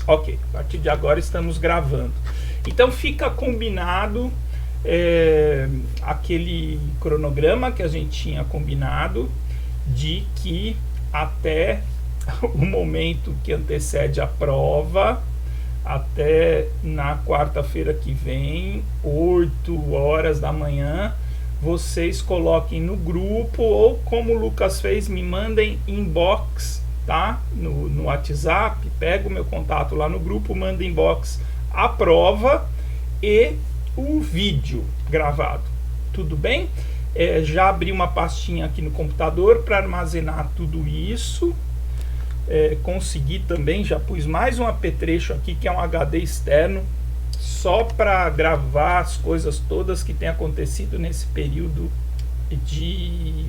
Ok, a partir de agora estamos gravando. Então fica combinado aquele cronograma que a gente tinha combinado de que até o momento que antecede a prova, até na quarta-feira que vem, 8 horas da manhã, vocês coloquem no grupo, ou como o Lucas fez, me mandem inbox, tá? No WhatsApp, pega o meu contato lá no grupo, manda inbox a prova e o vídeo gravado. Tudo bem? Já abri uma pastinha aqui no computador para armazenar tudo isso. Consegui também, já pus mais um apetrecho aqui que é um HD externo só para gravar as coisas todas que tem acontecido nesse período de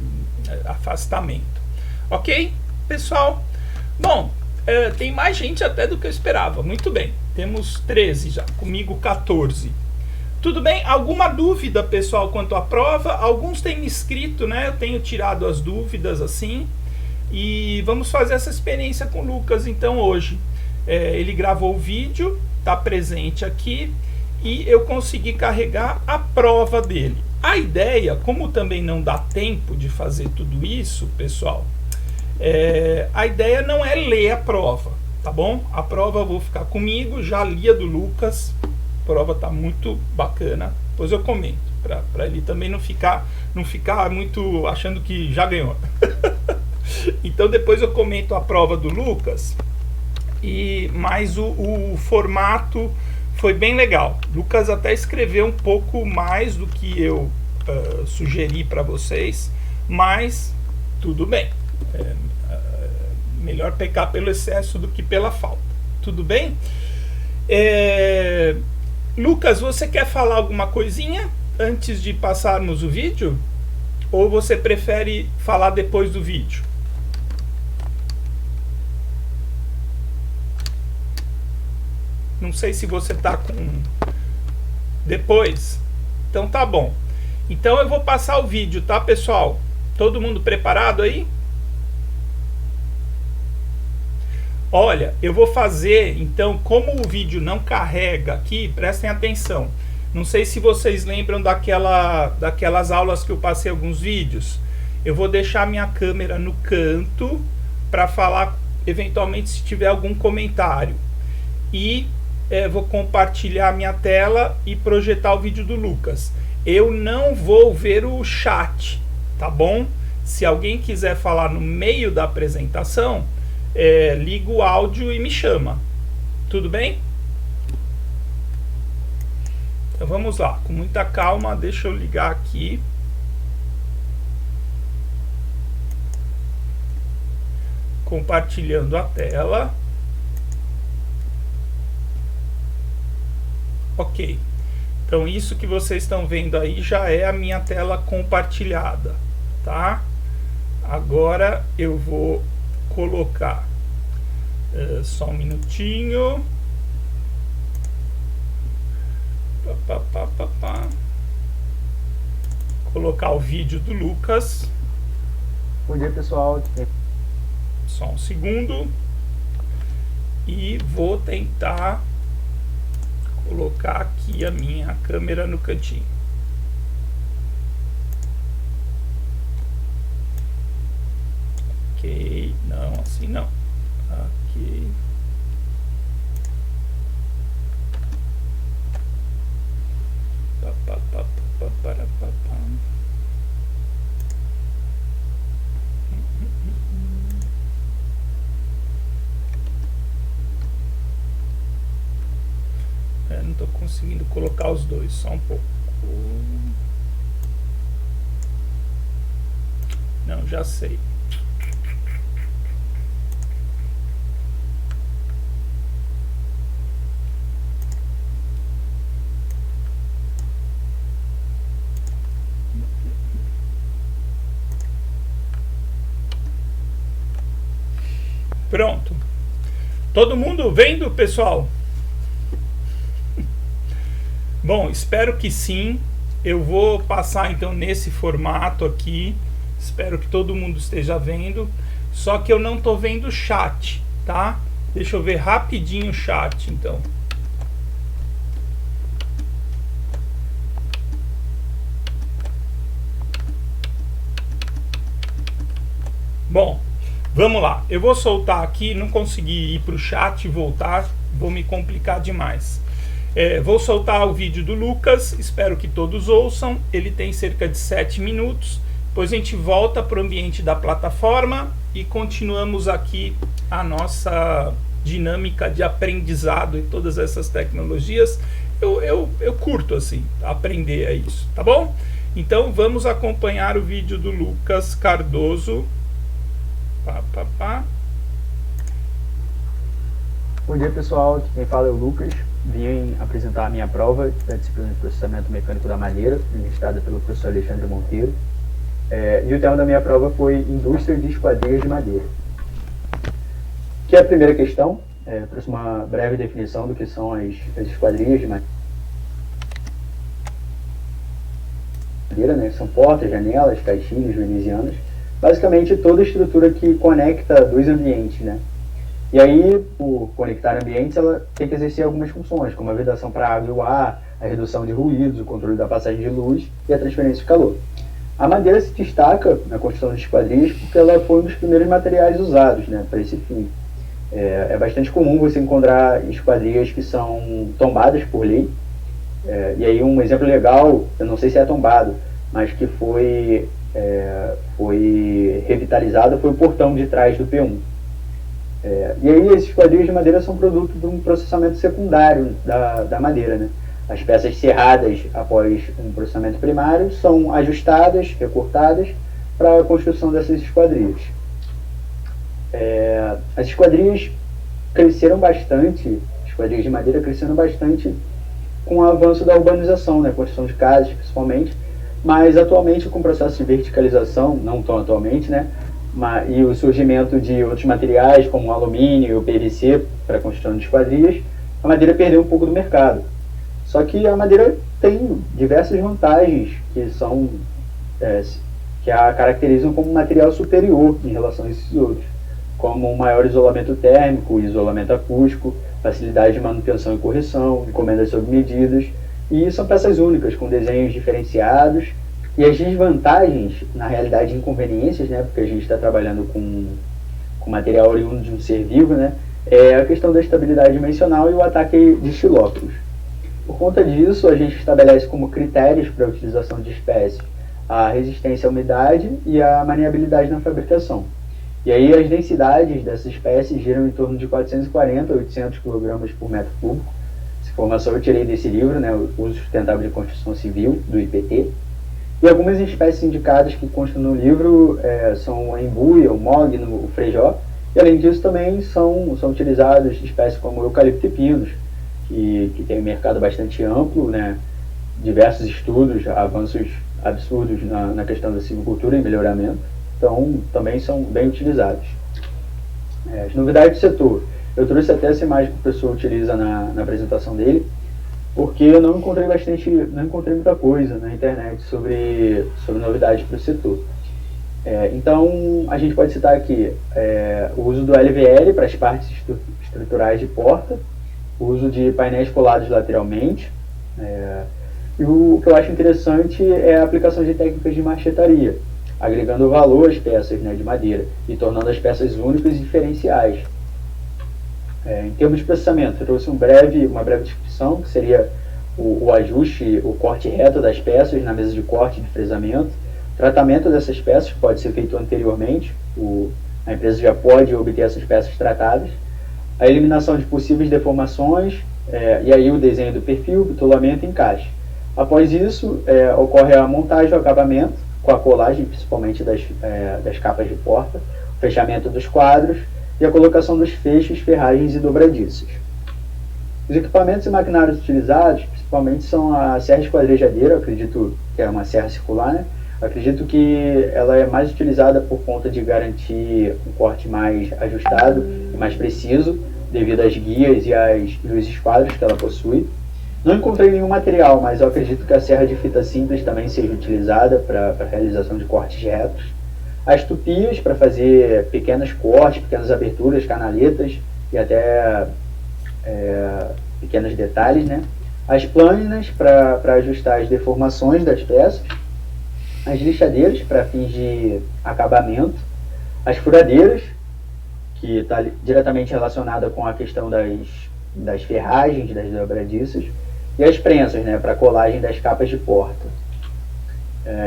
afastamento. Ok, pessoal? Bom, tem mais gente até do que eu esperava. Muito bem, temos 13 já, comigo 14. Tudo bem? Alguma dúvida, pessoal, quanto à prova? Alguns têm me escrito, né? Eu tenho tirado as dúvidas assim. E vamos fazer essa experiência com o Lucas então hoje. Ele gravou o vídeo, está presente aqui e eu consegui carregar a prova dele. A ideia, como também não dá tempo de fazer tudo isso, pessoal, a ideia não é ler a prova, tá bom? A prova eu vou ficar comigo, já li a do Lucas, a prova tá muito bacana, depois eu comento, para ele também não ficar muito achando que já ganhou. Então depois eu comento a prova do Lucas, mas o formato foi bem legal. Lucas até escreveu um pouco mais do que eu sugeri para vocês, mas tudo bem. Melhor pecar pelo excesso do que pela falta. Tudo bem? Lucas, você quer falar alguma coisinha antes de passarmos o vídeo? Ou você prefere falar depois do vídeo? Não sei se você tá com depois. Então tá bom. Então eu vou passar o vídeo, tá, pessoal? Todo mundo preparado aí? Olha, eu vou fazer, então, como o vídeo não carrega aqui, prestem atenção. Não sei se vocês lembram daquelas aulas que eu passei alguns vídeos. Eu vou deixar minha câmera no canto para falar, eventualmente, se tiver algum comentário. E vou compartilhar minha tela e projetar o vídeo do Lucas. Eu não vou ver o chat, tá bom? Se alguém quiser falar no meio da apresentação, liga o áudio e me chama. Tudo bem? Então vamos lá, com muita calma, deixa eu ligar aqui. Compartilhando a tela. Ok, então isso que vocês estão vendo aí já é a minha tela compartilhada, tá? Agora eu vou colocar, só um minutinho. Colocar o vídeo do Lucas. Bom dia, pessoal. Só um segundo. E vou tentar colocar aqui a minha câmera no cantinho. Ok, não, assim não. Aqui. Não estou conseguindo colocar os dois, só um pouco. Não, já sei. Pronto. Todo mundo vendo, pessoal? Bom, espero que sim. Eu vou passar então nesse formato aqui. Espero que todo mundo esteja vendo. Só que eu não estou vendo o chat, tá? Deixa eu ver rapidinho o chat, então. Bom, vamos lá. Eu vou soltar aqui, não consegui ir para o chat e voltar, vou me complicar demais. Vou soltar o vídeo do Lucas, espero que todos ouçam. Ele tem cerca de 7 minutos. Depois a gente volta para o ambiente da plataforma e continuamos aqui a nossa dinâmica de aprendizado em todas essas tecnologias. Eu curto assim, aprender isso, tá bom? Então vamos acompanhar o vídeo do Lucas Cardoso. Bom dia, pessoal. Quem fala é o Lucas. Vim apresentar a minha prova da disciplina de processamento mecânico da madeira, ministrada pelo professor Alexandre Monteiro. E o tema da minha prova foi Indústria de Esquadrias de Madeira. Que é a primeira questão. Trouxe uma breve definição do que são as esquadrias de madeira, né? São portas, janelas, caixilhas venezianas. Basicamente toda a estrutura que conecta dois ambientes, né? E aí, por conectar ambientes, ela tem que exercer algumas funções, como a vedação para a água e o ar, a redução de ruídos, o controle da passagem de luz e a transferência de calor. A madeira se destaca na construção de esquadrias porque ela foi um dos primeiros materiais usados, né, para esse fim. É bastante comum você encontrar esquadrias que são tombadas por lei. E aí um exemplo legal, eu não sei se é tombado, mas que foi revitalizado foi o portão de trás do P1. E aí esses esquadrias de madeira são produto de um processamento secundário da madeira, né? As peças serradas após um processamento primário são ajustadas, recortadas para a construção dessas esquadrias. As esquadrias cresceram bastante, esquadrias de madeira cresceram bastante com o avanço da urbanização, né? Construção de casas principalmente, mas atualmente com o processo de verticalização, não tão atualmente, né? E o surgimento de outros materiais como o alumínio e o PVC para a construção de esquadrias, a madeira perdeu um pouco do mercado. Só que a madeira tem diversas vantagens que a caracterizam como um material superior em relação a esses outros, como um maior isolamento térmico, isolamento acústico, facilidade de manutenção e correção, encomendas sob medidas, e são peças únicas, com desenhos diferenciados. E as desvantagens, na realidade inconveniências, né, porque a gente está trabalhando com material oriundo de um ser vivo, né, é a questão da estabilidade dimensional e o ataque de estilóculos. Por conta disso, a gente estabelece como critérios para a utilização de espécies a resistência à umidade e a maniabilidade na fabricação. E aí as densidades dessas espécies giram em torno de 440 a 800 kg por metro cúbico. Essa informação eu tirei desse livro, né, o Uso Sustentável de Construção Civil, do IPT. E algumas espécies indicadas que constam no livro são o embuia, o mogno, o frejó. E além disso também são utilizadas espécies como eucalipto e pinos, que tem um mercado bastante amplo, né? Diversos estudos, avanços absurdos na questão da silvicultura e melhoramento. Então também são bem utilizados. As novidades do setor. Eu trouxe até essa imagem que o professor utiliza na apresentação dele, porque eu não encontrei muita coisa na internet sobre novidades para o setor. Então, a gente pode citar aqui o uso do LVL para as partes estruturais de porta, o uso de painéis colados lateralmente, e o que eu acho interessante é a aplicação de técnicas de marchetaria, agregando valor às peças, né, de madeira e tornando as peças únicas e diferenciais. Em termos de processamento, eu trouxe uma breve descrição, que seria o ajuste, o corte reto das peças na mesa de corte e de fresamento, tratamento dessas peças, que pode ser feito anteriormente, a empresa já pode obter essas peças tratadas, a eliminação de possíveis deformações, e aí o desenho do perfil, bitolamento e encaixe. Após isso, ocorre a montagem do acabamento, com a colagem, principalmente das capas de porta, o fechamento dos quadros, e a colocação dos fechos, ferragens e dobradiças. Os equipamentos e maquinários utilizados, principalmente, são a serra esquadrejadeira, eu acredito que é uma serra circular, né? Eu acredito que ela é mais utilizada por conta de garantir um corte mais ajustado e mais preciso, devido às guias e os esquadros que ela possui. Não encontrei nenhum material, mas eu acredito que a serra de fita simples também seja utilizada para a realização de cortes retos. As tupias para fazer pequenos cortes, pequenas aberturas, canaletas, e até pequenos detalhes, né? As plâminas para ajustar as deformações das peças, as lixadeiras para fins de acabamento, as furadeiras, que está diretamente relacionada com a questão das ferragens, das dobradiças, e as prensas, né, para colagem das capas de porta.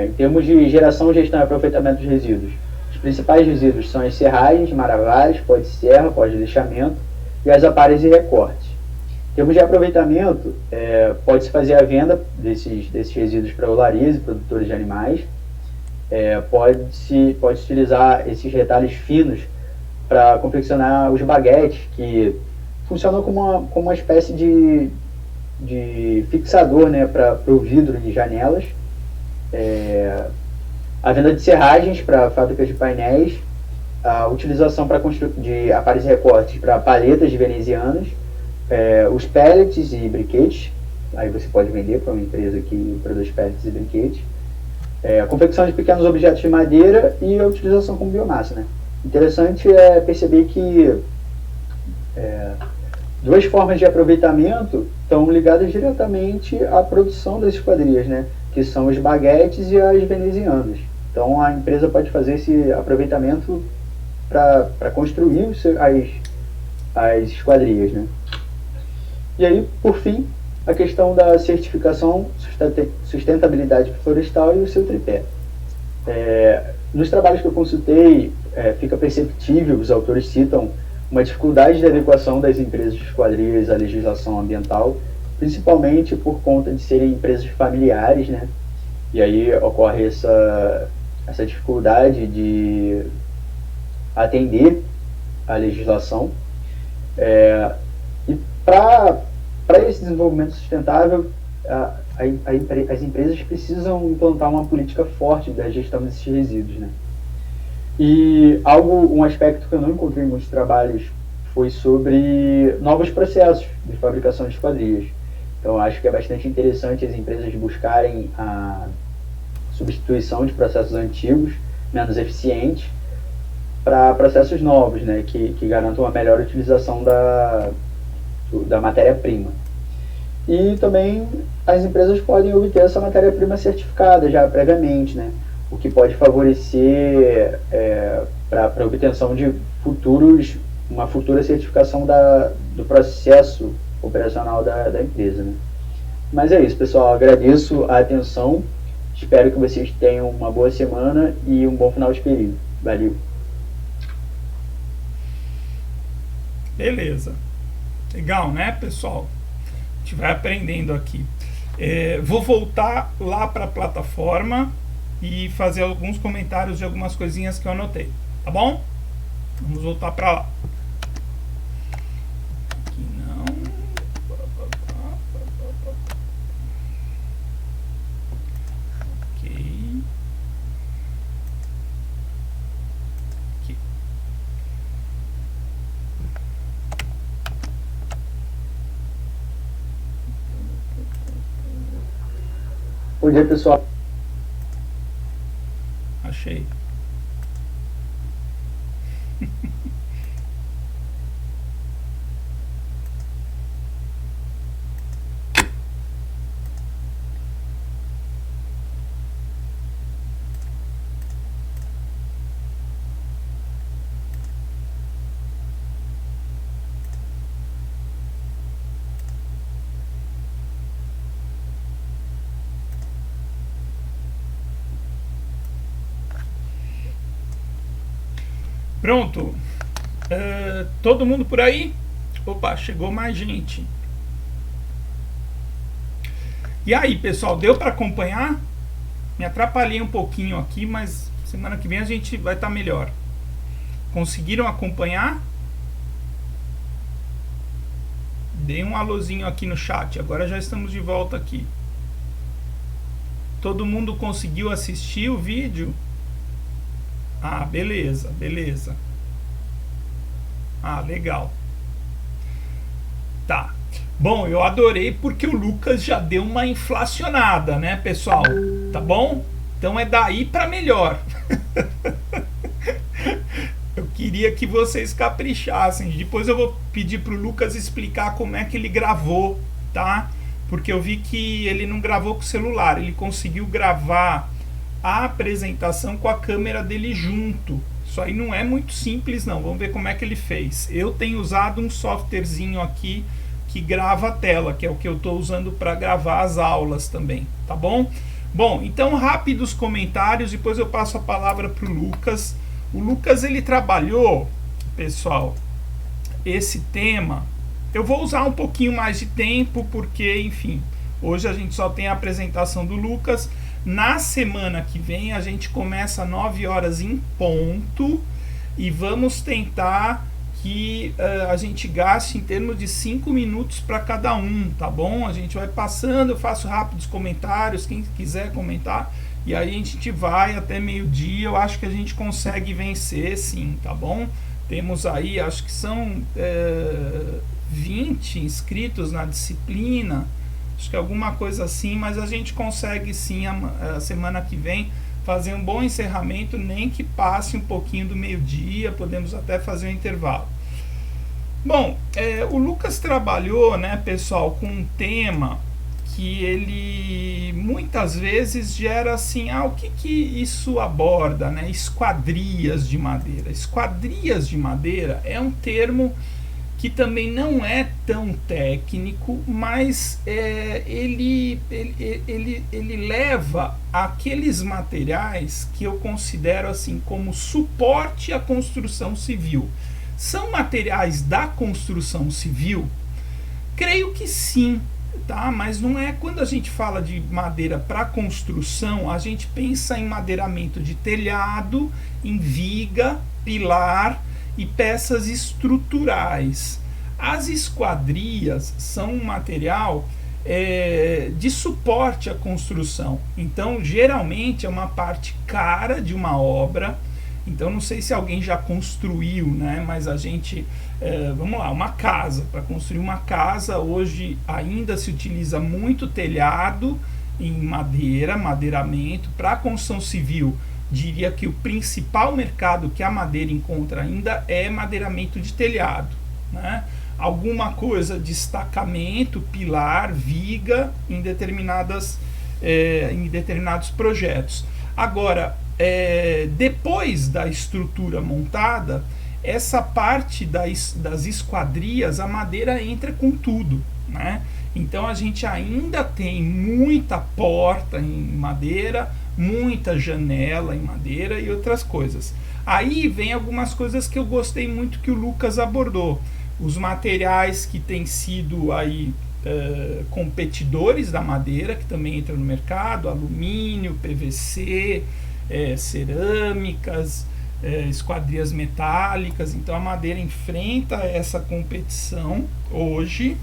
Em termos de geração, gestão e aproveitamento dos resíduos, os principais resíduos são as serragens, maravilhas, pó de serra, pó de lixamento e as aparelhos e recortes. Em termos de aproveitamento, pode-se fazer a venda desses resíduos para olarias e produtores de animais. Pode-se utilizar esses retalhos finos para confeccionar os baguetes, que funcionam como uma espécie de fixador, né, para o vidro de janelas. A venda de serragens para fábricas de painéis, a utilização de aparelhos e recortes para paletas de venezianas, os pellets e briquetes, aí você pode vender para uma empresa que produz pellets e briquetes, a confecção de pequenos objetos de madeira e a utilização como biomassa, né? Interessante é perceber que duas formas de aproveitamento estão ligadas diretamente à produção das esquadrias, né? Que são os baguetes e as venezianas. Então a empresa pode fazer esse aproveitamento para construir as esquadrias, né? E aí, por fim, a questão da certificação, sustentabilidade florestal e o seu tripé. Nos trabalhos que eu consultei, fica perceptível, os autores citam uma dificuldade de adequação das empresas de esquadrias à legislação ambiental, principalmente por conta de serem empresas familiares, né? E aí ocorre essa dificuldade de atender à legislação. E para esse desenvolvimento sustentável, as empresas precisam implantar uma política forte da gestão desses resíduos, né? E um aspecto que eu não encontrei em muitos trabalhos foi sobre novos processos de fabricação de esquadrias. Então, acho que é bastante interessante as empresas buscarem a substituição de processos antigos, menos eficientes, para processos novos, né, que garantam uma melhor utilização da matéria-prima. E também as empresas podem obter essa matéria-prima certificada já previamente, né, o que pode favorecer para a obtenção de uma futura certificação do processo operacional da empresa, né. Mas é isso, pessoal. Agradeço a atenção. Espero que vocês tenham uma boa semana e um bom final de período. Valeu. Beleza. Legal, né, pessoal? A gente vai aprendendo aqui. Vou voltar lá para a plataforma e fazer alguns comentários de algumas coisinhas que eu anotei, tá bom? Vamos voltar para lá. Aqui não. Ok. Aqui. Bom dia, pessoal. Achei. Pronto. Todo mundo por aí? Opa, chegou mais gente. E aí, pessoal, deu para acompanhar? Me atrapalhei um pouquinho aqui, mas semana que vem a gente vai estar melhor. Conseguiram acompanhar? Dei um alôzinho aqui no chat. Agora já estamos de volta aqui. Todo mundo conseguiu assistir o vídeo? Ah, beleza, beleza. Ah, legal. Tá. Bom, eu adorei porque o Lucas já deu uma inflacionada, né, pessoal? Tá bom? Então é daí para melhor. Eu queria que vocês caprichassem. Depois eu vou pedir para o Lucas explicar como é que ele gravou, tá? Porque eu vi que ele não gravou com o celular, ele conseguiu gravar a apresentação com a câmera dele junto. Isso aí não é muito simples não, vamos ver como é que ele fez. Eu tenho usado um softwarezinho aqui que grava a tela, que é o que eu estou usando para gravar as aulas também, tá bom? Bom, então rápidos comentários, depois eu passo a palavra para o Lucas. O Lucas, ele trabalhou, pessoal, esse tema. Eu vou usar um pouquinho mais de tempo, porque, enfim, hoje a gente só tem a apresentação do Lucas. Na semana que vem a gente começa às 9 horas em ponto e vamos tentar que a gente gaste em termos de 5 minutos para cada um, tá bom? A gente vai passando, eu faço rápidos comentários, quem quiser comentar, e aí a gente vai até meio-dia. Eu acho que a gente consegue vencer, sim, tá bom? Temos aí, acho que são 20 inscritos na disciplina, acho que alguma coisa assim, mas a gente consegue sim a semana que vem fazer um bom encerramento, nem que passe um pouquinho do meio-dia, podemos até fazer um intervalo. Bom, o Lucas trabalhou, né, pessoal, com um tema que ele muitas vezes gera assim, o que isso aborda, né? Esquadrias de madeira. Esquadrias de madeira é um termo que também não é tão técnico, mas ele leva aqueles materiais que eu considero assim como suporte à construção civil. São materiais da construção civil? Creio que sim, tá? Mas não é, quando a gente fala de madeira para construção, a gente pensa em madeiramento de telhado, em viga, pilar e peças estruturais. As esquadrias são um material de suporte à construção. Então, geralmente é uma parte cara de uma obra. Então, não sei se alguém já construiu, né? Mas a gente, vamos lá, uma casa. Para construir uma casa, hoje ainda se utiliza muito telhado em madeira, madeiramento. Para a construção civil, diria que o principal mercado que a madeira encontra ainda é madeiramento de telhado, né? Alguma coisa de destacamento, pilar, viga em determinados projetos. Agora, depois da estrutura montada, essa parte das esquadrias, a madeira entra com tudo, né? Então a gente ainda tem muita porta em madeira, muita janela em madeira e outras coisas. Aí vem algumas coisas que eu gostei muito que o Lucas abordou. Os materiais que têm sido aí competidores da madeira, que também entram no mercado, alumínio, PVC, cerâmicas, esquadrias metálicas. Então a madeira enfrenta essa competição hoje.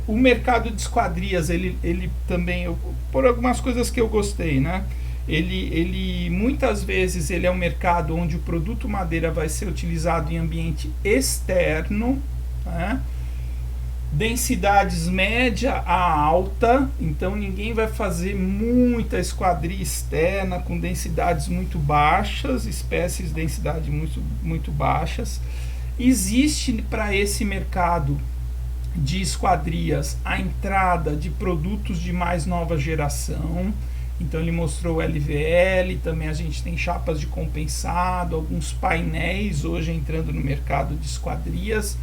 O mercado de esquadrias, ele também, por algumas coisas que eu gostei, né? Ele muitas vezes ele é um mercado onde o produto madeira vai ser utilizado em ambiente externo, né? Densidades média a alta, então ninguém vai fazer muita esquadria externa com densidades muito baixas, espécies de densidade muito baixas. Existe para esse mercado de esquadrias a entrada de produtos de mais nova geração. Então ele mostrou o LVL, também a gente tem chapas de compensado, alguns painéis hoje entrando no mercado de esquadrias.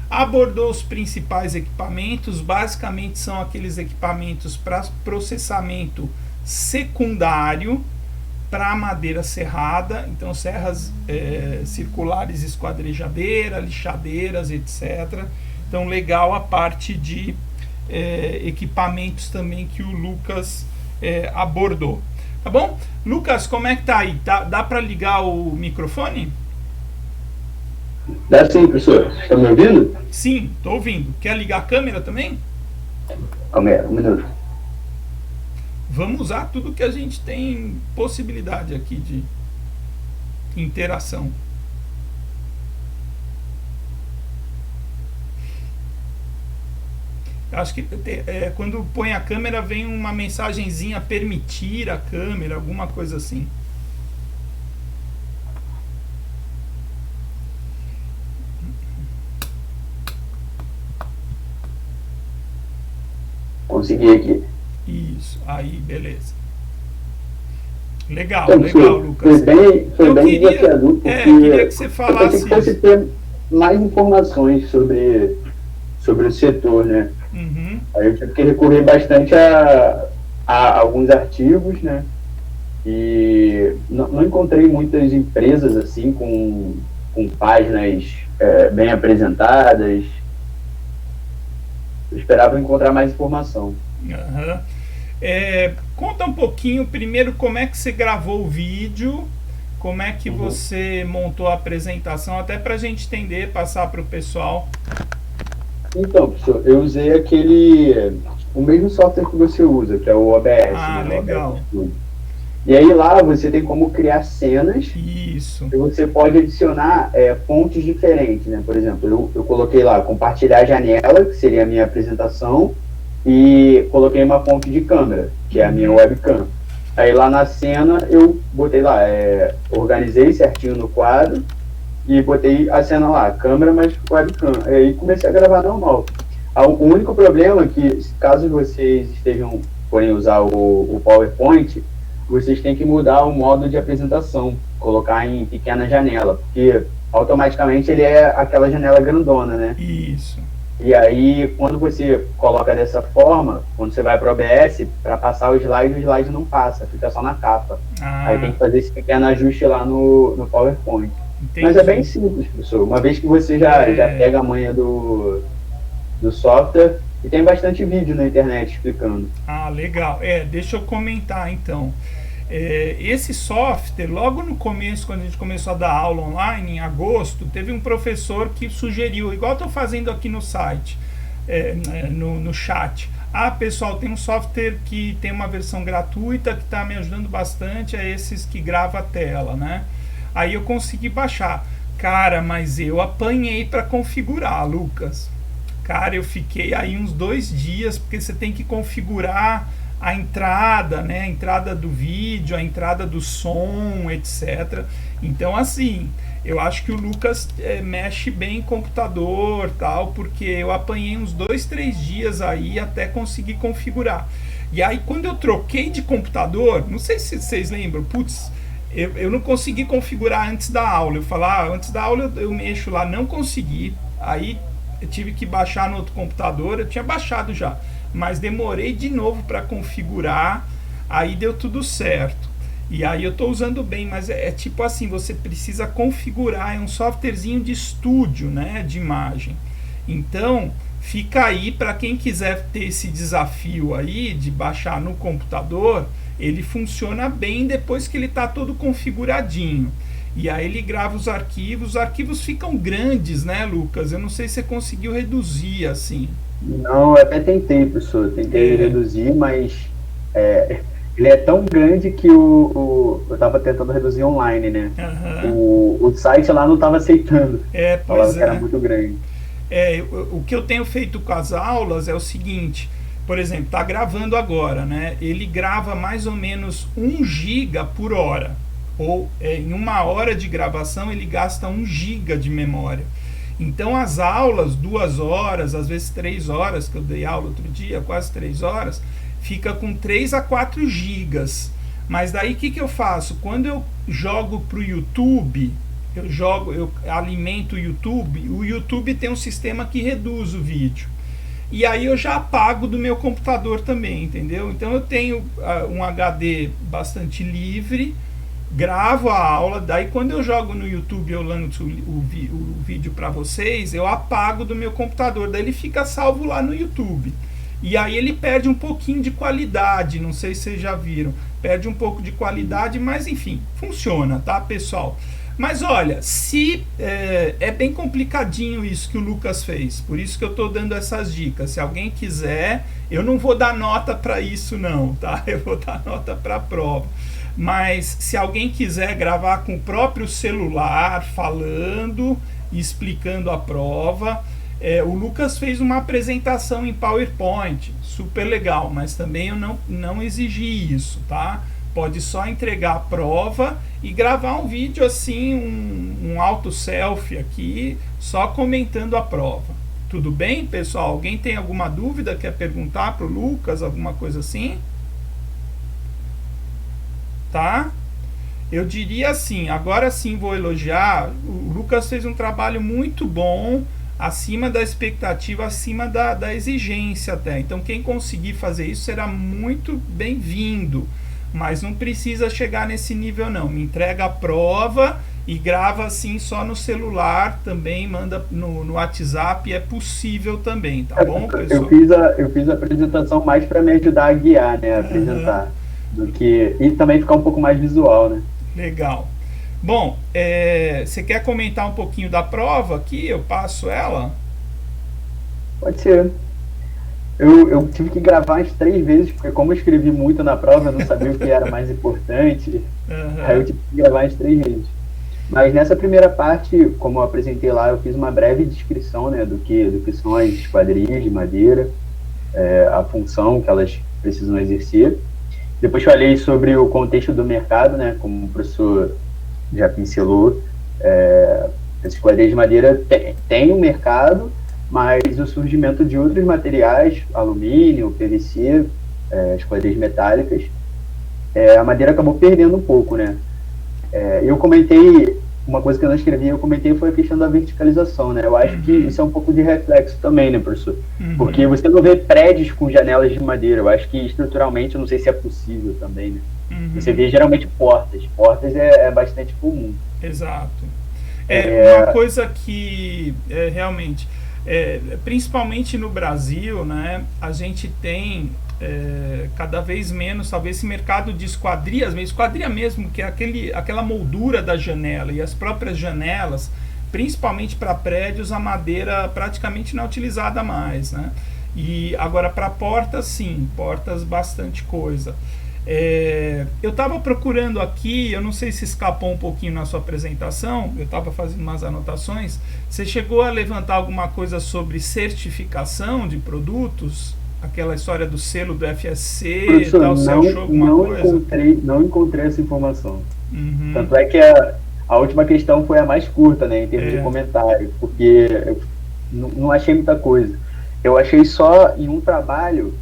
Abordou os principais equipamentos, basicamente são aqueles equipamentos para processamento secundário para madeira serrada, então serras circulares, esquadrejadeira, lixadeiras, etc. Então legal a parte de equipamentos também que o Lucas abordou. Tá bom? Lucas, como é que tá aí? Dá para ligar o microfone? Dá sim, professor. Está me ouvindo? Sim, estou ouvindo. Quer ligar a câmera também? Calma aí, um minuto. Vamos usar tudo que a gente tem possibilidade aqui de interação. Acho que quando põe a câmera vem uma mensagenzinha permitir a câmera, alguma coisa assim. consegui aqui. Isso, aí, beleza. Legal, Então, legal, Lucas. Foi bem desafiador, porque queria que você falasse eu pensei que fosse ter mais informações sobre o setor, né? Uhum. Aí eu tive que recorrer bastante a alguns artigos, né? E não encontrei muitas empresas assim com páginas bem apresentadas. Eu esperava encontrar mais informação. Uhum. Conta um pouquinho primeiro como é que você gravou o vídeo, como é que você montou a apresentação, até para a gente entender, passar para o pessoal. Então, professor, eu usei o mesmo software que você usa, que é o OBS. Ah, né? legal. OBS. E aí lá você tem como criar cenas. Isso. E você pode adicionar fontes diferentes, né? Por exemplo, eu coloquei lá compartilhar a janela, que seria a minha apresentação, e coloquei uma fonte de câmera, que é a minha webcam. Aí lá na cena eu botei lá, organizei certinho no quadro e botei a cena lá, câmera mais webcam. Aí comecei a gravar normal. O único problema é que, caso vocês forem usar o PowerPoint, vocês têm que mudar o modo de apresentação, colocar em pequena janela, porque automaticamente ele é aquela janela grandona, né? Isso. E aí, quando você coloca dessa forma, quando você vai para o OBS, para passar o slide não passa, fica só na capa. Aí tem que fazer esse pequeno ajuste lá no PowerPoint. Entendi. Mas é bem simples, professor. Uma vez que você já pega a manha do software, e tem bastante vídeo na internet explicando. Ah, legal. Deixa eu comentar então. Esse software, logo no começo, quando a gente começou a dar aula online, em agosto, teve um professor que sugeriu, igual estou fazendo aqui no site, no chat. Pessoal, tem um software que tem uma versão gratuita que está me ajudando bastante, é esses que grava a tela, né? Aí eu consegui baixar. Cara, mas eu apanhei para configurar, Lucas. Cara, eu fiquei aí uns 2 dias, porque você tem que configurar a entrada, né? A entrada do vídeo, a entrada do som, etc. Então, assim, eu acho que o Lucas mexe bem em computador, tal, porque eu apanhei uns 2, 3 dias aí até conseguir configurar. E aí, quando eu troquei de computador, não sei se vocês lembram, eu não consegui configurar antes da aula. Eu falava, antes da aula eu mexo lá, não consegui. Aí eu tive que baixar no outro computador, eu tinha baixado já, mas demorei de novo para configurar, aí deu tudo certo. E aí eu estou usando bem, mas é tipo assim, você precisa configurar, é um softwarezinho de estúdio, né, de imagem. Então, fica aí para quem quiser ter esse desafio aí de baixar no computador, ele funciona bem depois que ele está todo configuradinho. E aí ele grava os arquivos ficam grandes, né, Lucas? Eu não sei se você conseguiu reduzir assim. Não, eu até tentei, professor, reduzir, mas ele é tão grande que eu estava tentando reduzir online, né? O site lá não estava aceitando. Falava que era muito grande. O que eu tenho feito com as aulas é o seguinte, por exemplo, está gravando agora, né? Ele grava mais ou menos 1 giga por hora. Ou em 1 hora de gravação ele gasta 1 giga de memória. Então as aulas, 2 horas, às vezes 3 horas, que eu dei aula outro dia, quase 3 horas, fica com 3 a 4 gigas. Mas daí o que eu faço? Quando eu jogo para o YouTube, eu alimento o YouTube tem um sistema que reduz o vídeo. E aí eu já apago do meu computador também, entendeu? Então eu tenho um HD bastante livre, gravo a aula, daí quando eu jogo no YouTube, eu lanço o vídeo para vocês, eu apago do meu computador, daí ele fica salvo lá no YouTube. E aí ele perde um pouquinho de qualidade, não sei se vocês já viram, perde um pouco de qualidade, mas enfim, funciona, tá, pessoal? Mas olha, se é bem complicadinho isso que o Lucas fez, por isso que eu estou dando essas dicas. Se alguém quiser, eu não vou dar nota para isso não, tá? Eu vou dar nota para a prova. Mas se alguém quiser gravar com o próprio celular, falando e explicando a prova, o Lucas fez uma apresentação em PowerPoint, super legal, mas também eu não exigi isso, tá? Pode só entregar a prova e gravar um vídeo assim, um auto selfie aqui, só comentando a prova. Tudo bem, pessoal? Alguém tem alguma dúvida? Quer perguntar para o Lucas, alguma coisa assim? Tá? Eu diria assim, agora sim vou elogiar, o Lucas fez um trabalho muito bom, acima da expectativa, acima da exigência até. Então quem conseguir fazer isso será muito bem-vindo, mas não precisa chegar nesse nível não. Me entrega a prova e grava assim só no celular também, manda no WhatsApp, é possível também, tá bom, pessoal? Eu fiz a apresentação mais para me ajudar a guiar, né, a apresentar, do que, e também ficar um pouco mais visual, né? Legal. Bom, você quer comentar um pouquinho da prova aqui? Eu passo ela? Pode ser. Eu tive que gravar as 3 vezes, porque como eu escrevi muito na prova, eu não sabia o que era mais importante, aí eu tive que gravar as 3 vezes. Mas nessa primeira parte, como eu apresentei lá, eu fiz uma breve descrição, né, do que são as esquadrias de madeira, a função que elas precisam exercer. Depois falei sobre o contexto do mercado, né, como o professor já pincelou. As esquadrias de madeira tem um mercado, mas o surgimento de outros materiais, alumínio, PVC, esquadrias metálicas, a madeira acabou perdendo um pouco, né. Eu comentei, uma coisa que eu não escrevi, eu comentei foi a questão da verticalização, né? Eu acho que isso é um pouco de reflexo também, né, professor? Porque você não vê prédios com janelas de madeira, eu acho que estruturalmente, eu não sei se é possível também, né? Você vê geralmente portas é bastante comum. Exato. Uma coisa que realmente, principalmente no Brasil, né, a gente tem cada vez menos, talvez, esse mercado de esquadrias mesmo, que é aquela moldura da janela, e as próprias janelas, principalmente para prédios, a madeira praticamente não é utilizada mais, né? E agora para portas, sim, portas bastante coisa. Eu estava procurando aqui, eu não sei se escapou um pouquinho na sua apresentação, eu estava fazendo umas anotações. Você chegou a levantar alguma coisa sobre certificação de produtos? Aquela história do selo do FSC, professor, tal, você achou alguma coisa? Não encontrei essa informação. Tanto é que a última questão foi a mais curta, né, em termos de comentário, porque eu não achei muita coisa. Eu achei só em um trabalho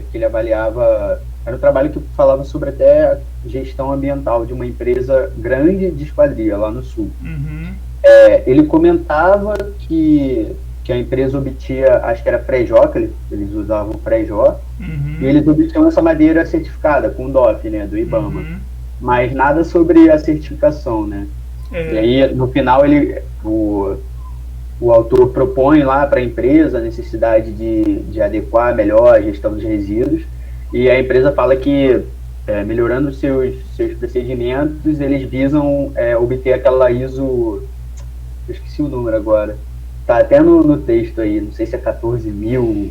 que ele avaliava, era um trabalho que falava sobre até gestão ambiental de uma empresa grande de esquadria lá no sul. Ele comentava que a empresa obtinha, acho que era Frejó, que eles usavam Frejó, e eles obtinham essa madeira certificada com o DOF, né, do IBAMA, mas nada sobre a certificação, né. E aí, no final, o autor propõe lá para a empresa a necessidade de adequar melhor a gestão dos resíduos, e a empresa fala que, melhorando seus procedimentos, eles visam obter aquela ISO, eu esqueci o número agora, tá até no texto aí, não sei se é 14.000.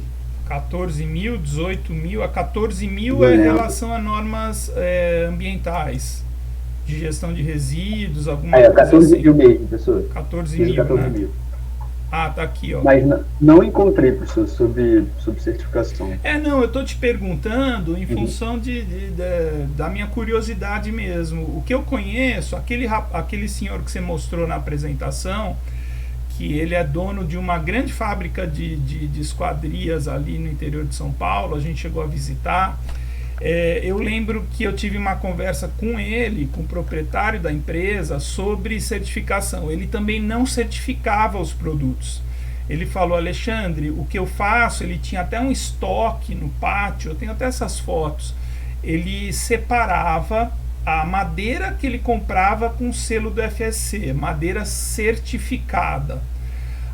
14.000, 18.000, a 14.000 é em relação a normas ambientais, de gestão de resíduos, alguma coisa 14 assim. mil mesmo, professor. 14.000, 14 né? mil. Ah, tá aqui, ó. Mas não encontrei, professor, sobre certificação. Não, eu tô te perguntando em função da minha curiosidade mesmo. O que eu conheço, aquele senhor que você mostrou na apresentação, que ele é dono de uma grande fábrica de esquadrias ali no interior de São Paulo, a gente chegou a visitar. Eu lembro que eu tive uma conversa com ele, com o proprietário da empresa, sobre certificação. Ele também não certificava os produtos. Ele falou: Alexandre, o que eu faço, ele tinha até um estoque no pátio, eu tenho até essas fotos, ele separava a madeira que ele comprava com o selo do FSC, madeira certificada.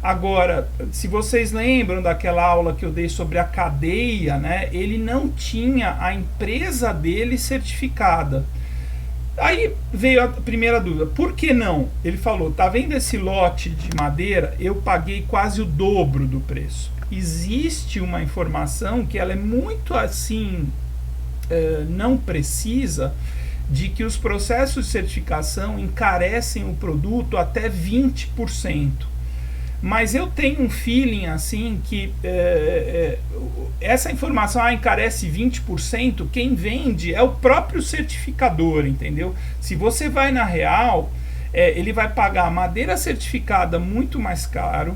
Agora, se vocês lembram daquela aula que eu dei sobre a cadeia, né, ele não tinha a empresa dele certificada. Aí veio a primeira dúvida: por que não? Ele falou: tá vendo esse lote de madeira? Eu paguei quase o dobro do preço. Existe uma informação que ela é muito assim, não precisa, de que os processos de certificação encarecem o produto até 20%. Mas eu tenho um feeling assim que essa informação encarece 20%, quem vende é o próprio certificador, entendeu? Se você vai na Real, ele vai pagar a madeira certificada muito mais caro,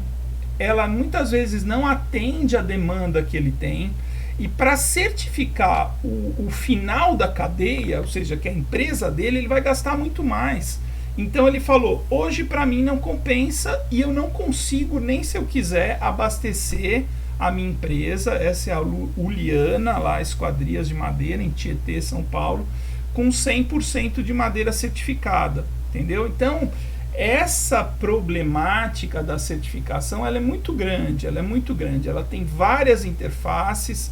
ela muitas vezes não atende a demanda que ele tem, e para certificar o final da cadeia, ou seja, que é a empresa dele, ele vai gastar muito mais. Então ele falou, hoje para mim não compensa e eu não consigo, nem se eu quiser, abastecer a minha empresa, essa é a Uliana, lá Esquadrias de Madeira, em Tietê, São Paulo, com 100% de madeira certificada, entendeu? Então, essa problemática da certificação, ela é muito grande, ela tem várias interfaces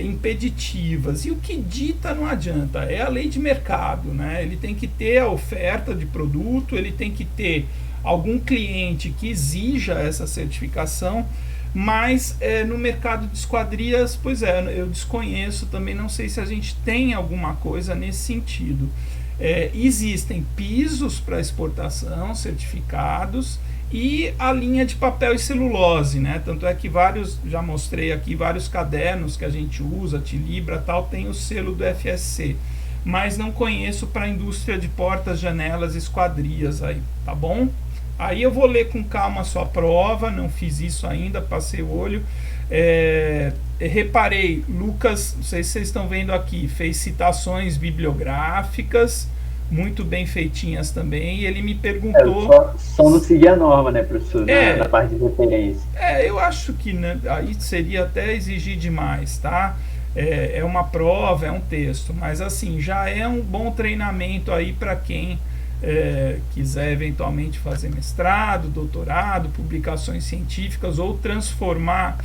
impeditivas, e o que dita não adianta, é a lei de mercado, né? Ele tem que ter a oferta de produto, ele tem que ter algum cliente que exija essa certificação, mas no mercado de esquadrias, pois eu desconheço também, não sei se a gente tem alguma coisa nesse sentido. Existem pisos para exportação certificados e a linha de papel e celulose, né? Tanto é que já mostrei aqui vários cadernos que a gente usa, Tilibra tal, tem o selo do FSC, mas não conheço para a indústria de portas, janelas e esquadrias aí, tá bom? Aí eu vou ler com calma a sua prova, não fiz isso ainda, passei o olho. Reparei, Lucas, não sei se vocês estão vendo aqui, fez citações bibliográficas, muito bem feitinhas também, e ele me perguntou... Só não seguir a norma, né, professor, na parte de referência. Eu acho que, né, aí seria até exigir demais, tá? É uma prova, é um texto, mas assim, já é um bom treinamento aí para quem quiser eventualmente fazer mestrado, doutorado, publicações científicas ou transformar.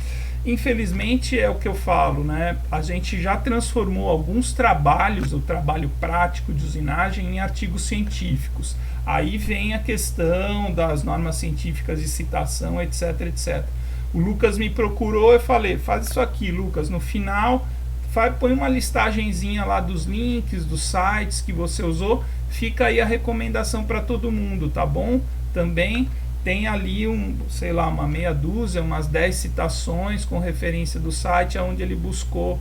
Infelizmente é o que eu falo, né? A gente já transformou alguns trabalhos, o trabalho prático de usinagem, em artigos científicos. Aí vem a questão das normas científicas de citação, etc, etc. O Lucas me procurou, eu falei, faz isso aqui, Lucas, no final põe uma listagenzinha lá dos links, dos sites que você usou, fica aí a recomendação para todo mundo, tá bom? Também tem ali uma meia dúzia, umas 10 citações com referência do site onde ele buscou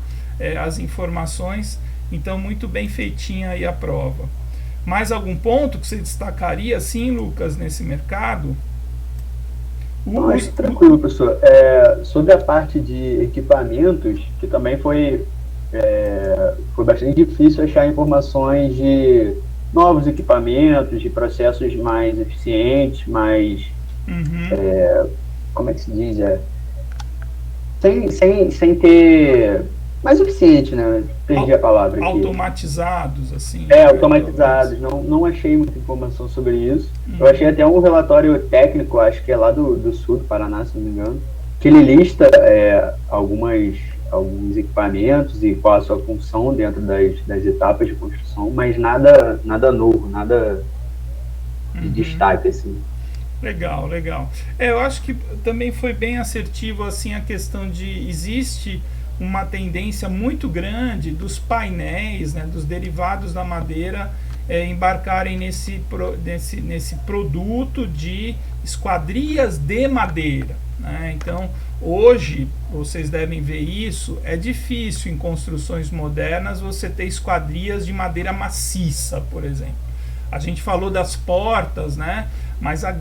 as informações. Então, muito bem feitinha aí a prova. Mais algum ponto que você destacaria, sim, Lucas, nesse mercado? Tranquilo, professor. Sobre a parte de equipamentos, que também foi bastante difícil achar informações de novos equipamentos, de processos mais eficientes, mais... como é que se diz? Sem ter... mais eficiente, né? Perdi a palavra aqui. Automatizados, assim. Automatizados. Não achei muita informação sobre isso. Eu achei até um relatório técnico, acho que é lá do sul do Paraná, se não me engano, que ele lista alguns equipamentos e qual a sua função dentro das etapas de construção, mas nada novo, nada de destaque, assim. Legal. Eu acho que também foi bem assertivo assim a questão de existe uma tendência muito grande dos painéis, né, dos derivados da madeira embarcarem nesse produto de esquadrias de madeira, né? Então, hoje, vocês devem ver isso, é difícil em construções modernas você ter esquadrias de madeira maciça, por exemplo. A gente falou das portas, né? Mas a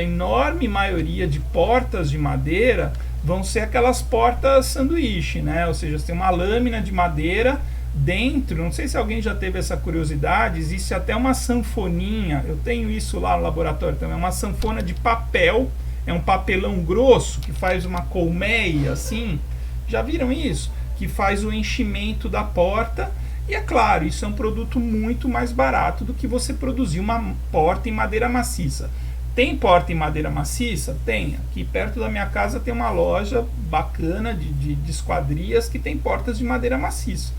enorme maioria de portas de madeira vão ser aquelas portas sanduíche, né? Ou seja, você tem uma lâmina de madeira dentro, não sei se alguém já teve essa curiosidade, existe até uma sanfoninha, eu tenho isso lá no laboratório também, é uma sanfona de papel, é um papelão grosso que faz uma colmeia assim, já viram isso? Que faz o enchimento da porta. E é claro, isso é um produto muito mais barato do que você produzir uma porta em madeira maciça. Tem porta em madeira maciça? Tem. Aqui perto da minha casa tem uma loja bacana de esquadrias que tem portas de madeira maciça.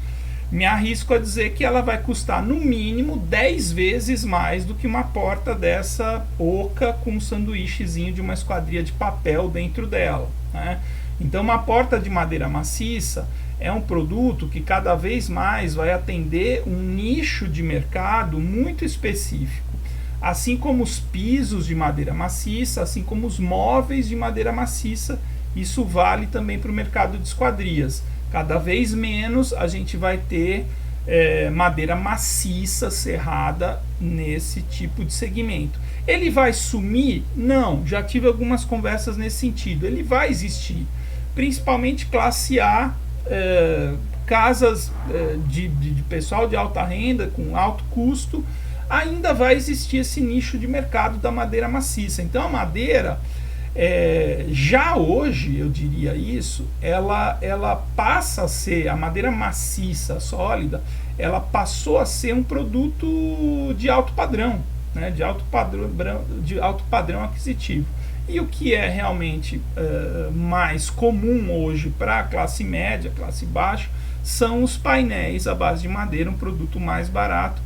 Me arrisco a dizer que ela vai custar no mínimo 10 vezes mais do que uma porta dessa oca com um sanduíchezinho de uma esquadria de papel dentro dela, né? Então uma porta de madeira maciça é um produto que cada vez mais vai atender um nicho de mercado muito específico, assim como os pisos de madeira maciça, assim como os móveis de madeira maciça. Isso vale também para o mercado de esquadrias. Cada vez menos a gente vai ter madeira maciça serrada nesse tipo de segmento. Ele vai sumir? Não, já tive algumas conversas nesse sentido. Ele vai existir, principalmente classe A, casas de pessoal de alta renda, com alto custo, ainda vai existir esse nicho de mercado da madeira maciça. Então a madeira, já hoje, eu diria isso, ela passa a ser, a madeira maciça, sólida, ela passou a ser um produto de alto padrão, né, de alto padrão aquisitivo. E o que é realmente mais comum hoje para a classe média, classe baixa, são os painéis à base de madeira, um produto mais barato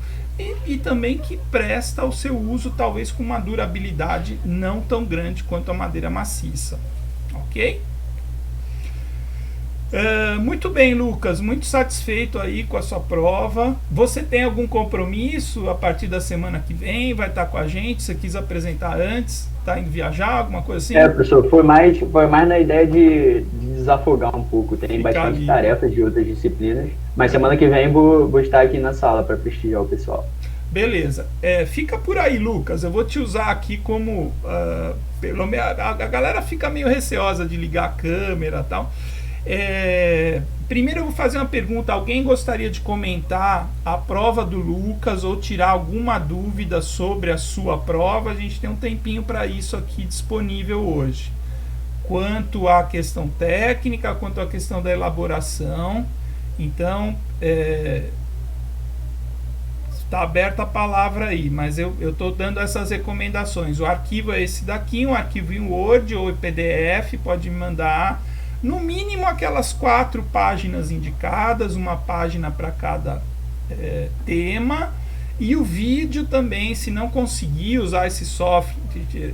e também que presta o seu uso talvez com uma durabilidade não tão grande quanto a madeira maciça. Ok? Muito bem, Lucas, muito satisfeito aí com a sua prova. Você tem algum compromisso a partir da semana que vem? Vai estar com a gente? Você quis apresentar antes? Está indo viajar? Alguma coisa assim? Professor, foi mais na ideia de desafogar um pouco. Tem bastante tarefas de outras disciplinas, mas semana que vem vou estar aqui na sala para prestigiar o pessoal. Beleza. Fica por aí, Lucas. Eu vou te usar aqui como... a galera fica meio receosa de ligar a câmera e tal. Primeiro eu vou fazer uma pergunta. Alguém gostaria de comentar a prova do Lucas ou tirar alguma dúvida sobre a sua prova? A gente tem um tempinho para isso aqui disponível hoje, quanto à questão técnica, quanto à questão da elaboração. Então está aberta a palavra aí, mas eu estou dando essas recomendações. O arquivo é esse daqui, um arquivo em Word ou em PDF, pode me mandar no mínimo aquelas 4 páginas indicadas, uma página para cada tema, e o vídeo também, se não conseguir usar esse software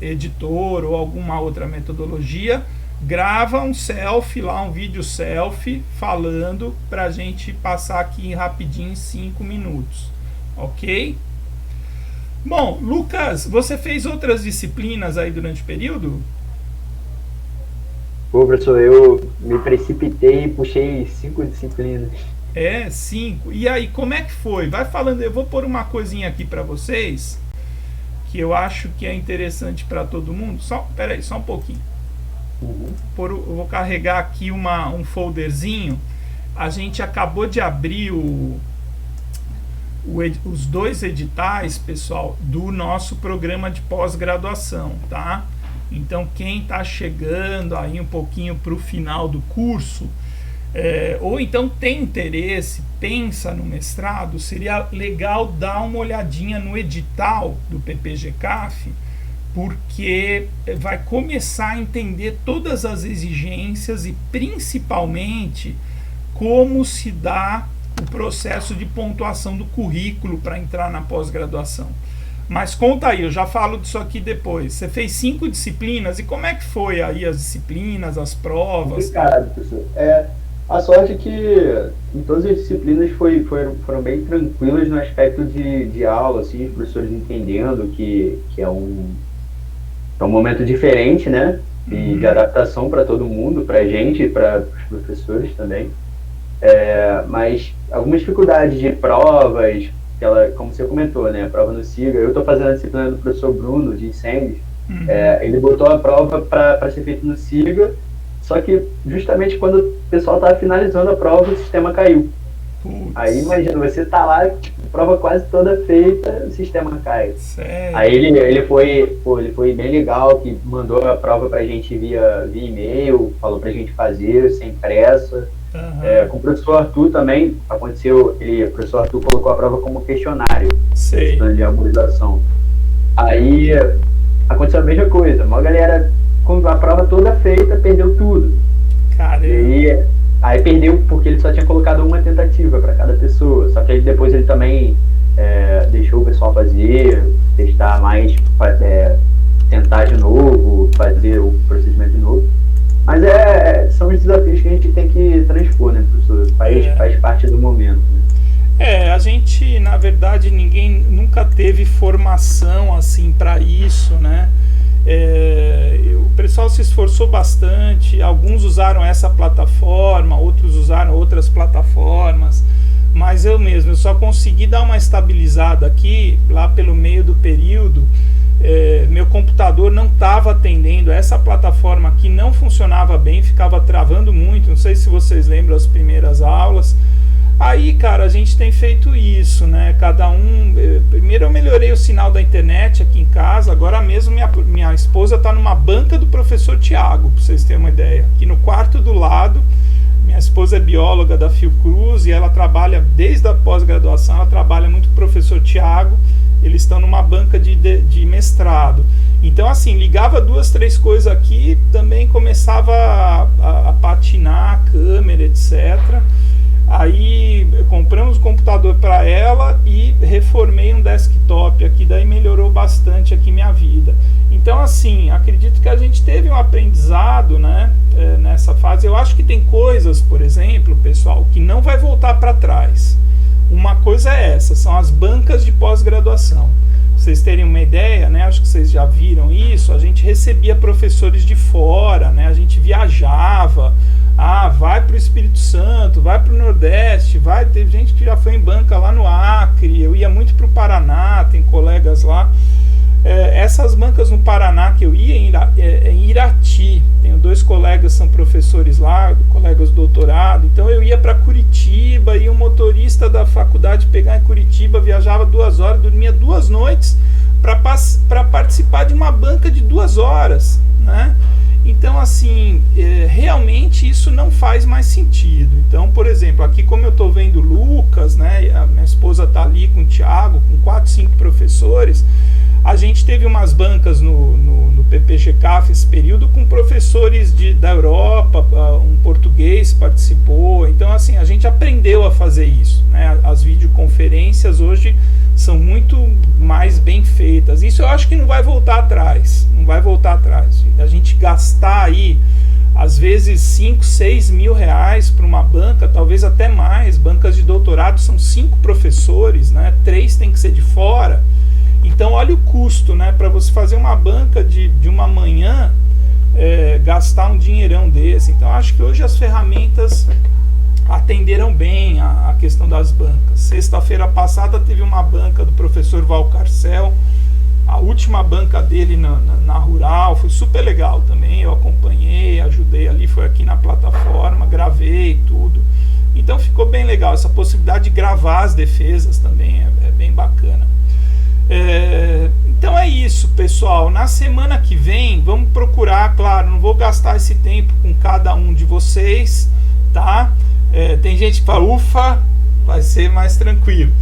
editor ou alguma outra metodologia, grava um selfie lá, um vídeo selfie falando para a gente passar aqui rapidinho em 5 minutos, ok? Bom, Lucas, você fez outras disciplinas aí durante o período? Professor, eu me precipitei e puxei 5 disciplinas. 5. E aí, como é que foi? Vai falando, eu vou pôr uma coisinha aqui para vocês, que eu acho que é interessante para todo mundo. Peraí, só um pouquinho. Eu vou carregar aqui um folderzinho. A gente acabou de abrir os 2 editais, pessoal, do nosso programa de pós-graduação, tá? Então, quem está chegando aí um pouquinho para o final do curso, ou então tem interesse, pensa no mestrado, seria legal dar uma olhadinha no edital do PPG-CAF, porque vai começar a entender todas as exigências e principalmente como se dá o processo de pontuação do currículo para entrar na pós-graduação. Mas conta aí, eu já falo disso aqui depois. Você fez 5 disciplinas, e como é que foi aí as disciplinas, as provas? Obrigado, professor. A sorte é que em todas as disciplinas foram bem tranquilas no aspecto de aula, assim, os professores entendendo que é um momento diferente, né? E de adaptação para todo mundo, para a gente e para os professores também. Mas algumas dificuldades de provas, como você comentou, né, a prova no SIGA, eu estou fazendo a disciplina do professor Bruno, de incêndios, ele botou a prova para ser feita no SIGA, só que justamente quando o pessoal estava finalizando a prova, o sistema caiu. Aí imagina, você tá lá, a prova quase toda feita, o sistema cai. Sério? Aí ele foi bem legal, que mandou a prova pra gente via e-mail, falou pra gente fazer, sem pressa. Com o professor Arthur também aconteceu, o professor Arthur colocou a prova como questionário de harmonização. Aí aconteceu a mesma coisa, uma galera com a prova toda feita perdeu tudo. Caramba. E aí perdeu porque ele só tinha colocado uma tentativa para cada pessoa, só que aí depois ele também deixou o pessoal fazer, testar mais, tentar de novo, fazer o procedimento de novo. Mas são os desafios que a gente tem que transpor, né, professor? Faz parte do momento. Né? A gente, na verdade, ninguém nunca teve formação assim para isso, né? O pessoal se esforçou bastante, alguns usaram essa plataforma, outros usaram outras plataformas, mas eu só consegui dar uma estabilizada aqui, lá pelo meio do período. Meu computador não estava atendendo, essa plataforma aqui não funcionava bem, ficava travando muito, não sei se vocês lembram as primeiras aulas. Aí, cara, a gente tem feito isso, né? Cada um... Primeiro eu melhorei o sinal da internet aqui em casa, agora mesmo minha esposa está numa banca do professor Tiago, para vocês terem uma ideia. Aqui no quarto do lado, minha esposa é bióloga da Fiocruz e ela trabalha, desde a pós-graduação, ela trabalha muito com o professor Tiago. Eles estão numa banca de mestrado. Então, assim, ligava 2, 3 coisas aqui, também começava a patinar a câmera, etc. Aí compramos o computador para ela e reformei um desktop aqui, daí melhorou bastante aqui minha vida. Então, assim, acredito que a gente teve um aprendizado, né, nessa fase. Eu acho que tem coisas, por exemplo, pessoal, que não vai voltar para trás. Uma coisa é essa, são as bancas de pós-graduação. Pra vocês terem uma ideia, né, acho que vocês já viram isso, a gente recebia professores de fora, né, a gente viajava, vai para o Espírito Santo, vai para o Nordeste, teve gente que já foi em banca lá no Acre, eu ia muito para o Paraná, tem colegas lá. Essas bancas no Paraná que eu ia em Irati, tenho 2 colegas que são professores lá, colegas de doutorado, então eu ia para Curitiba e o motorista da faculdade pegar em Curitiba, viajava 2 horas, dormia 2 noites para participar de uma banca de 2 horas, né? Então, assim, realmente isso não faz mais sentido. Então, por exemplo, aqui como eu estou vendo o Lucas, né, a minha esposa está ali com o Thiago, com 4, 5 professores, a gente teve umas bancas no PPG-CAF esse período com professores da Europa, um português participou. Então, assim, a gente aprendeu a fazer isso, né? As videoconferências hoje são muito mais bem feitas. Isso eu acho que não vai voltar atrás. Não vai voltar atrás. A gente gastar aí, às vezes, 5, 6 mil reais para uma banca, talvez até mais. Bancas de doutorado são 5 professores, né? 3 tem que ser de fora. Então, olha o custo, né? Para você fazer uma banca de uma manhã, gastar um dinheirão desse. Então, acho que hoje as ferramentas atenderam bem a questão das bancas. Sexta-feira passada teve uma banca do professor Valcarcel, a última banca dele na Rural, foi super legal também, eu acompanhei, ajudei ali, foi aqui na plataforma, gravei tudo. Então ficou bem legal, essa possibilidade de gravar as defesas também é bem bacana. Então é isso, pessoal. Na semana que vem vamos procurar, claro, não vou gastar esse tempo com cada um de vocês, tá? Tem gente que fala, ufa, vai ser mais tranquilo.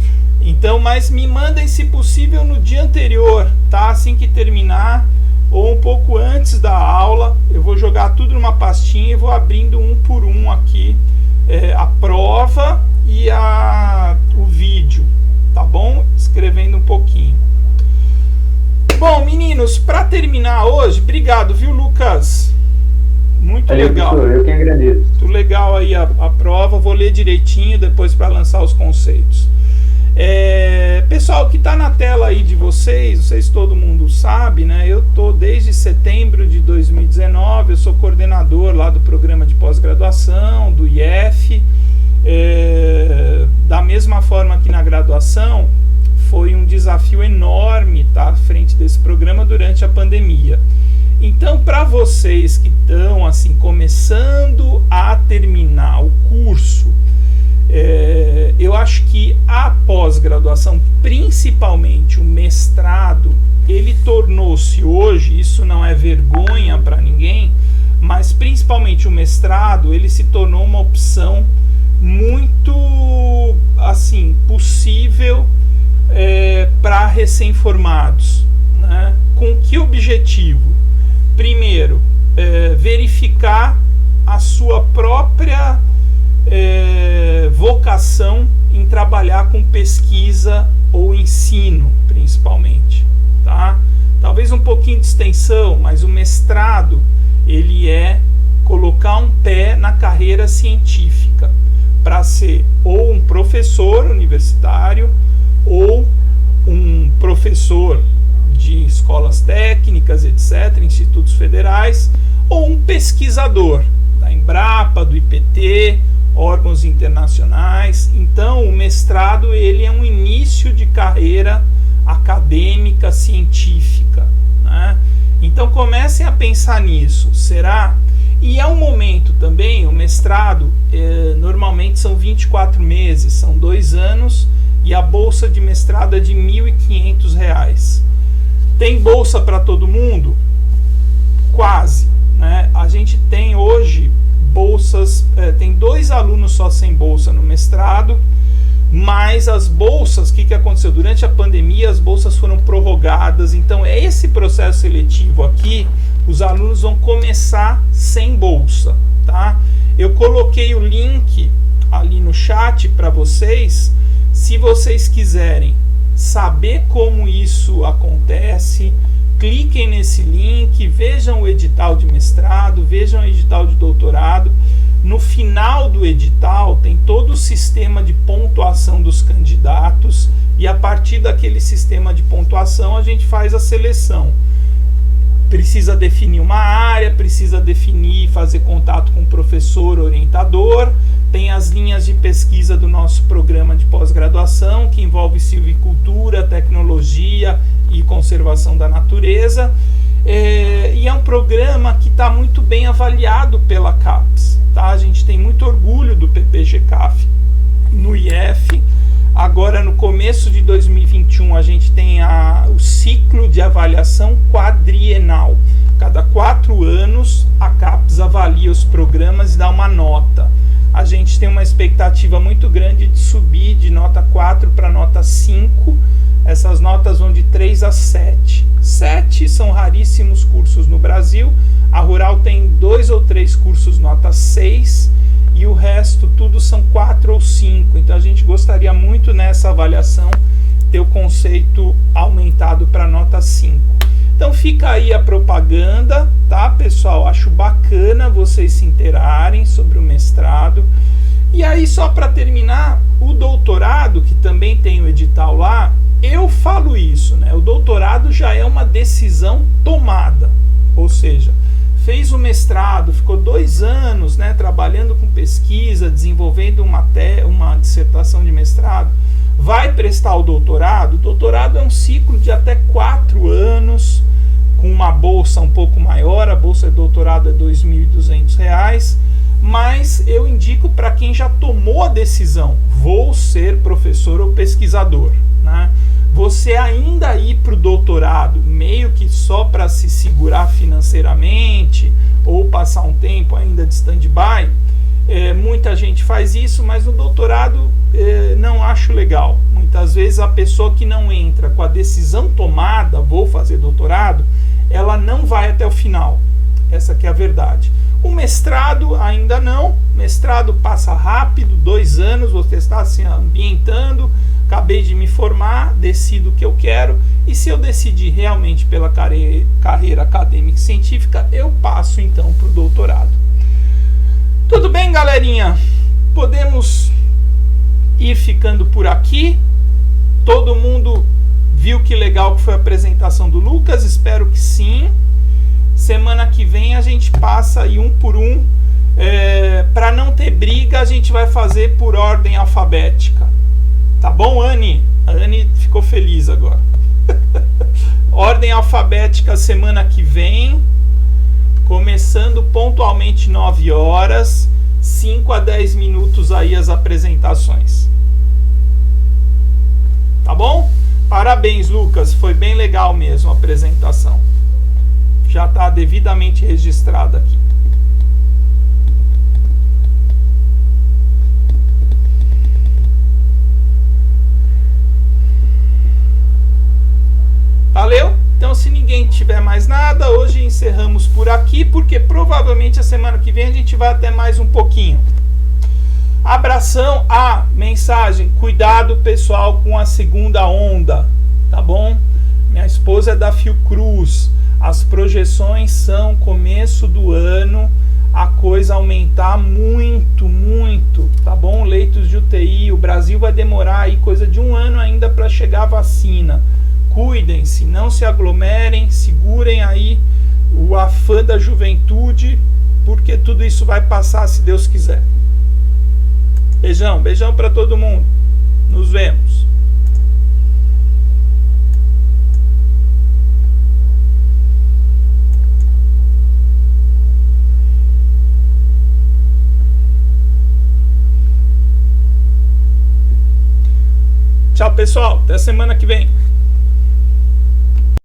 Então, mas me mandem se possível no dia anterior, tá? Assim que terminar ou um pouco antes da aula, eu vou jogar tudo numa pastinha e vou abrindo um por um aqui a prova e o vídeo, tá bom? Escrevendo um pouquinho. Bom, meninos, para terminar hoje, obrigado, viu, Lucas? Muito legal. Professor, eu que agradeço. Muito legal aí a prova, vou ler direitinho depois para lançar os conceitos. Pessoal, que está na tela aí de vocês todo mundo sabe, né? Eu estou desde setembro de 2019, eu sou coordenador lá do programa de pós-graduação, do IF. Da mesma forma que na graduação, foi um desafio enorme estar à frente desse programa durante a pandemia. Então, para vocês que estão assim começando a terminar o curso, eu acho que a pós-graduação, principalmente o mestrado, ele tornou-se hoje, isso não é vergonha para ninguém, mas principalmente o mestrado, ele se tornou uma opção muito assim possível para recém-formados, né? Com que objetivo? Primeiro, verificar a sua própria vocação em trabalhar com pesquisa ou ensino, principalmente, tá? Talvez um pouquinho de extensão, mas o mestrado, ele é colocar um pé na carreira científica para ser ou um professor universitário ou um professor de escolas técnicas, etc., institutos federais, ou um pesquisador da Embrapa, do IPT, órgãos internacionais. Então, o mestrado ele é um início de carreira acadêmica, científica, né? Então, comecem a pensar nisso. Será? E é um momento também, o mestrado, normalmente são 24 meses, são 2 anos, e a bolsa de mestrado é de R$ 1.500. Tem bolsa para todo mundo? Quase, né? A gente tem hoje bolsas, tem 2 alunos só sem bolsa no mestrado, mas as bolsas, o que aconteceu? Durante a pandemia as bolsas foram prorrogadas, então esse processo seletivo aqui, os alunos vão começar sem bolsa, tá? Eu coloquei o link ali no chat para vocês, se vocês quiserem saber como isso acontece, cliquem nesse link, vejam o edital de mestrado, vejam o edital de doutorado. No final do edital tem todo o sistema de pontuação dos candidatos e a partir daquele sistema de pontuação a gente faz a seleção. Precisa definir uma área, precisa definir, fazer contato com o professor orientador. Tem as linhas de pesquisa do nosso programa de pós-graduação, que envolve silvicultura, tecnologia e conservação da natureza. E é um programa que está muito bem avaliado pela CAPES. Tá? A gente tem muito orgulho do PPG-CAF no IF. Agora, no começo de 2021, a gente tem o ciclo de avaliação quadrienal. Cada 4 anos, a CAPES avalia os programas e dá uma nota. A gente tem uma expectativa muito grande de subir de nota 4 para nota 5. Essas notas vão de 3 a 7. 7 são raríssimos cursos no Brasil. A Rural tem 2 ou 3 cursos nota 6. E o resto tudo são 4 ou 5. Então a gente gostaria muito nessa avaliação ter o conceito aumentado para nota 5. Então fica aí a propaganda, tá, pessoal? Acho bacana vocês se interarem sobre o mestrado. E aí, só para terminar, o doutorado, que também tem o edital lá, eu falo isso, né? O doutorado já é uma decisão tomada, ou seja, fez o mestrado, ficou 2 anos, né, trabalhando com pesquisa, desenvolvendo uma dissertação de mestrado, vai prestar o doutorado. O doutorado é um ciclo de até 4 anos, com uma bolsa um pouco maior. A bolsa de doutorado é R$ 2.200, mas eu indico para quem já tomou a decisão, vou ser professor ou pesquisador, né? Você ainda ir para o doutorado meio que só para se segurar financeiramente ou passar um tempo ainda de stand-by, muita gente faz isso, mas no doutorado não acho legal. Muitas vezes a pessoa que não entra com a decisão tomada, vou fazer doutorado, ela não vai até o final. Essa que é a verdade. O mestrado ainda não. Mestrado passa rápido, 2 anos, você está se ambientando. Acabei de me formar, decido o que eu quero, e se eu decidir realmente pela carreira acadêmica e científica, eu passo então para o doutorado. Tudo bem, galerinha? Podemos ir ficando por aqui. Todo mundo viu que legal que foi a apresentação do Lucas? Espero que sim. Semana que vem a gente passa aí um por um. Para não ter briga, a gente vai fazer por ordem alfabética. Tá bom, Anne? A Anne ficou feliz agora. Ordem alfabética semana que vem, começando pontualmente 9 horas, 5 a 10 minutos aí as apresentações. Tá bom? Parabéns, Lucas, foi bem legal mesmo a apresentação. Já está devidamente registrada aqui. Valeu? Então, se ninguém tiver mais nada, hoje encerramos por aqui, porque provavelmente a semana que vem a gente vai até mais um pouquinho. Abração. Mensagem: cuidado, pessoal, com a segunda onda, tá bom? Minha esposa é da Fiocruz. As projeções são começo do ano, a coisa aumentar muito, muito, tá bom? Leitos de UTI, o Brasil vai demorar aí coisa de 1 ano ainda para chegar a vacina. Cuidem-se, não se aglomerem, segurem aí o afã da juventude, porque tudo isso vai passar se Deus quiser. Beijão, beijão para todo mundo. Nos vemos. Tchau, pessoal. Até semana que vem.